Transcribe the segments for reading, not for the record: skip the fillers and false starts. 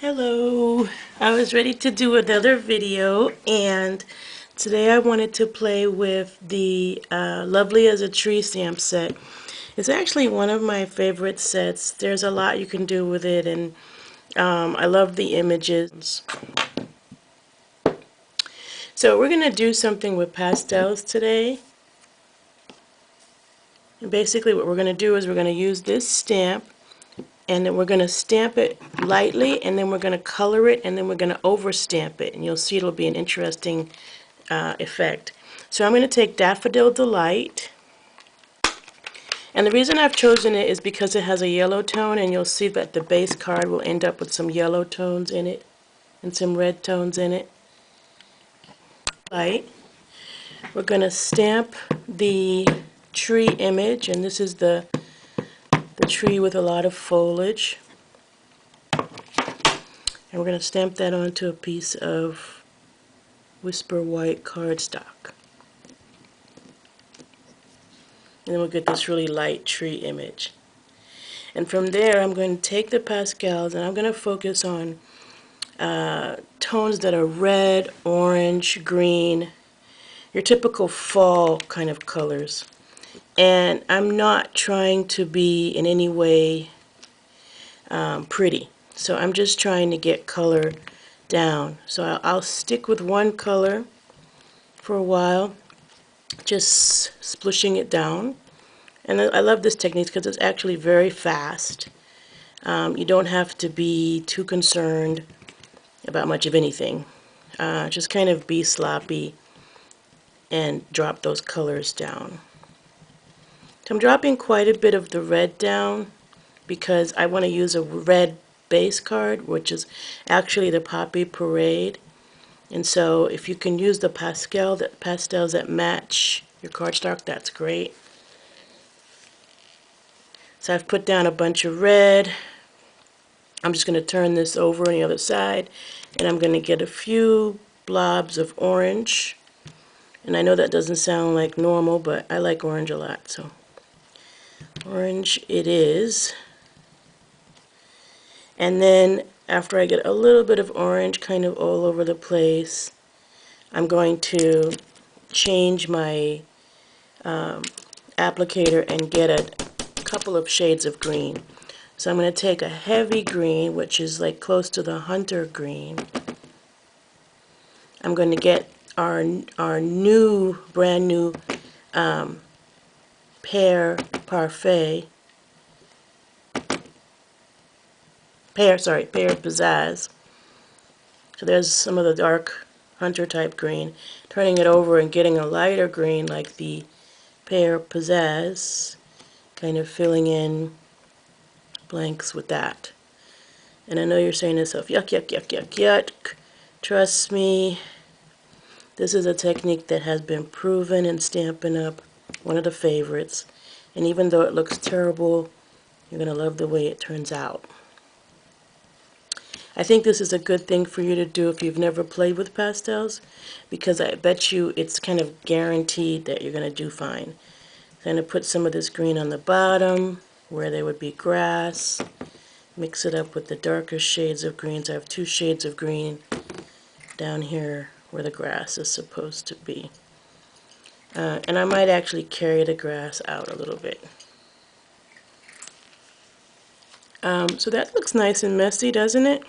Hello, I was ready to do another video, and today I wanted to play with the Lovely as a Tree stamp set. It's actually one of my favorite sets. There's a lot you can do with it, and I love the images. So we're going to do something with pastels today. And basically what we're going to do is we're going to use this stamp, and then we're going to stamp it lightly, and then we're going to color it, and then we're going to overstamp it, and you'll see it'll be an interesting effect. So I'm going to take Daffodil Delight, and the reason I've chosen it is because it has a yellow tone, and you'll see that the base card will end up with some yellow tones in it and some red tones in it. Light. We're going to stamp the tree image, and this is the tree with a lot of foliage. And we're going to stamp that onto a piece of Whisper White cardstock. And then we'll get this really light tree image. And from there, I'm going to take the pastels and I'm going to focus on tones that are red, orange, green, your typical fall kind of colors. And I'm not trying to be in any way pretty. So I'm just trying to get color down. So I'll stick with one color for a while, just splooshing it down. And I love this technique because it's actually very fast. You don't have to be too concerned about much of anything. Just kind of be sloppy and drop those colors down. So I'm dropping quite a bit of the red down because I want to use a red base card, which is actually the Poppy Parade. And so if you can use the pastels that match your cardstock, that's great. So I've put down a bunch of red. I'm just going to turn this over on the other side, and I'm going to get a few blobs of orange. And I know that doesn't sound like normal, but I like orange a lot, so orange it is. And then after I get a little bit of orange kind of all over the place, I'm going to change my applicator and get a couple of shades of green. So I'm going to take a heavy green, which is like close to the hunter green. I'm going to get our brand new pear pizzazz. So there's some of the dark hunter type green. Turning it over and getting a lighter green like the pear pizzazz, kind of filling in blanks with that. And I know you're saying to yourself, yuck, yuck, yuck, yuck, yuck. Trust me, this is a technique that has been proven in Stampin' Up, one of the favorites. And even though it looks terrible, you're going to love the way it turns out. I think this is a good thing for you to do if you've never played with pastels, because I bet you it's kind of guaranteed that you're going to do fine. I'm going to put some of this green on the bottom where there would be grass. Mix it up with the darker shades of greens. I have two shades of green down here where the grass is supposed to be. And I might actually carry the grass out a little bit. So that looks nice and messy, doesn't it?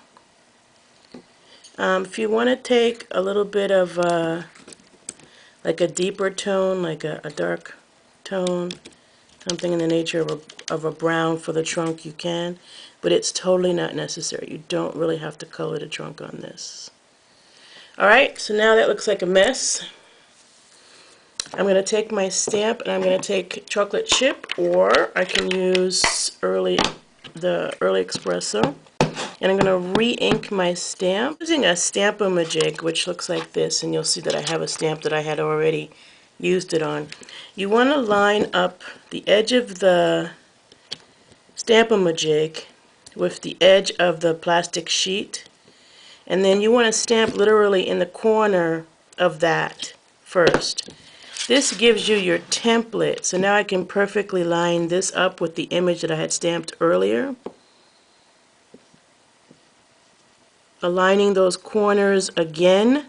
If you want to take a little bit of like a deeper tone, like a dark tone, something in the nature of a brown for the trunk, you can, but it's totally not necessary. You don't really have to color the trunk on this. Alright, so now that looks like a mess. I'm going to take my stamp and I'm going to take chocolate chip, or I can use the early espresso. And I'm going to re-ink my stamp using a Stamp-O-Majig, which looks like this, and you'll see that I have a stamp that I had already used it on. You want to line up the edge of the Stamp-O-Majig with the edge of the plastic sheet, and then you want to stamp literally in the corner of that first. This gives you your template, so now I can perfectly line this up with the image that I had stamped earlier. aligning those corners again.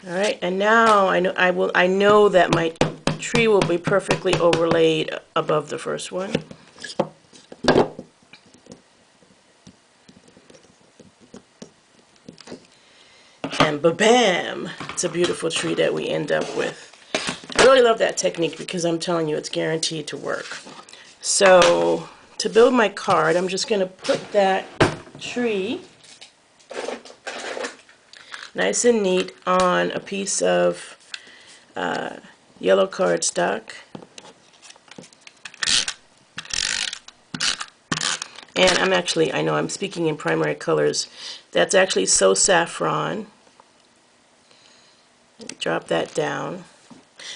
Alright, and now I know that my tree will be perfectly overlaid above the first one. And ba-bam! It's a beautiful tree that we end up with. I really love that technique because I'm telling you, it's guaranteed to work. So, to build my card, I'm just going to put that tree nice and neat on a piece of yellow cardstock. And I know I'm speaking in primary colors. That's actually So Saffron. Drop that down.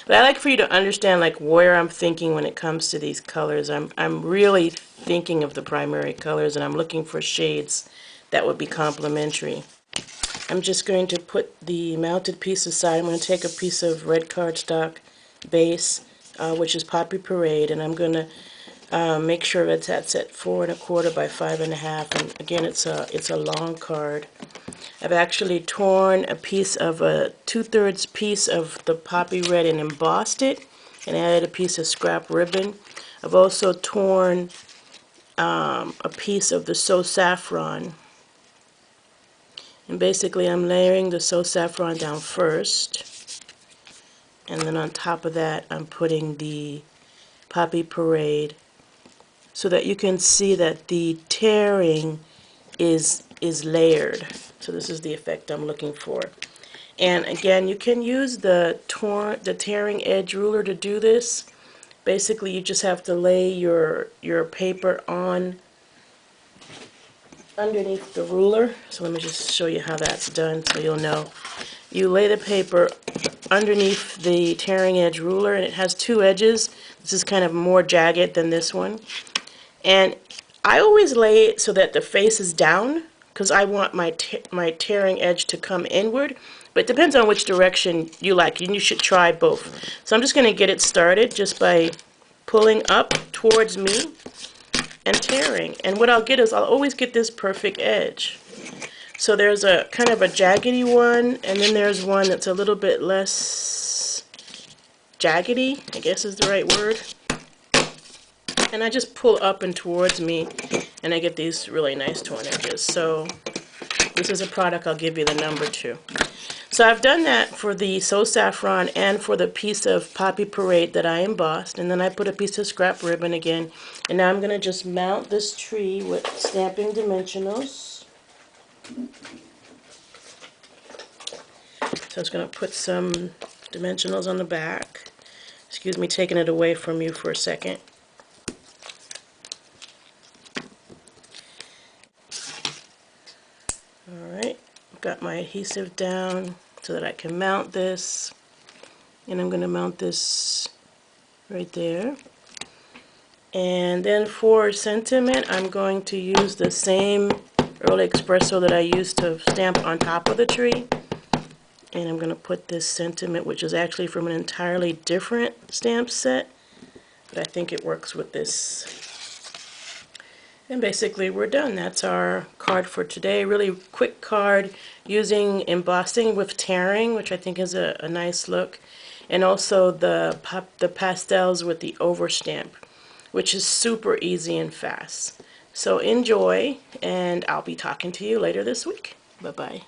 But I like for you to understand like where I'm thinking when it comes to these colors. I'm really thinking of the primary colors, and I'm looking for shades that would be complementary. I'm just going to put the mounted piece aside. I'm going to take a piece of red cardstock base, which is Poppy Parade, and I'm going to make sure that's at 4 1/4 by 5 1/2. And again, it's a long card. I've actually torn a piece of a 2/3 piece of the Poppy Red and embossed it, and added a piece of scrap ribbon. I've also torn a piece of the So Saffron. And basically I'm layering the So Saffron down first, and then on top of that I'm putting the Poppy Parade, so that you can see that the tearing is layered. So this is the effect I'm looking for. And again, you can use the tearing edge ruler to do this. Basically you just have to lay your paper on underneath the ruler. So let me just show you how that's done so you'll know. You lay the paper underneath the tearing edge ruler, and it has two edges. This is kind of more jagged than this one. And I always lay it so that the face is down, because I want my tearing edge to come inward. But it depends on which direction you like, and you should try both. So I'm just going to get it started just by pulling up towards me and tearing. And what I'll get is I'll always get this perfect edge. So there's a kind of a jaggedy one, and then there's one that's a little bit less jaggedy, I guess is the right word. And I just pull up and towards me, and I get these really nice torn edges. So this is a product I'll give you the number to. So I've done that for the So Saffron and for the piece of Poppy Parade that I embossed, and then I put a piece of scrap ribbon again. And now I'm going to just mount this tree with stamping dimensionals. So I was going to put some dimensionals on the back. Excuse me taking it away from you for a second. Alright, I've got my adhesive down so that I can mount this. And I'm going to mount this right there. And then for sentiment, I'm going to use the same Early Espresso that I used to stamp on top of the tree. And I'm going to put this sentiment, which is actually from an entirely different stamp set, but I think it works with this. And basically we're done. That's our card for today. Really quick card using embossing with tearing, which I think is a nice look. And also the pastels with the overstamp, which is super easy and fast. So enjoy, and I'll be talking to you later this week. Bye-bye.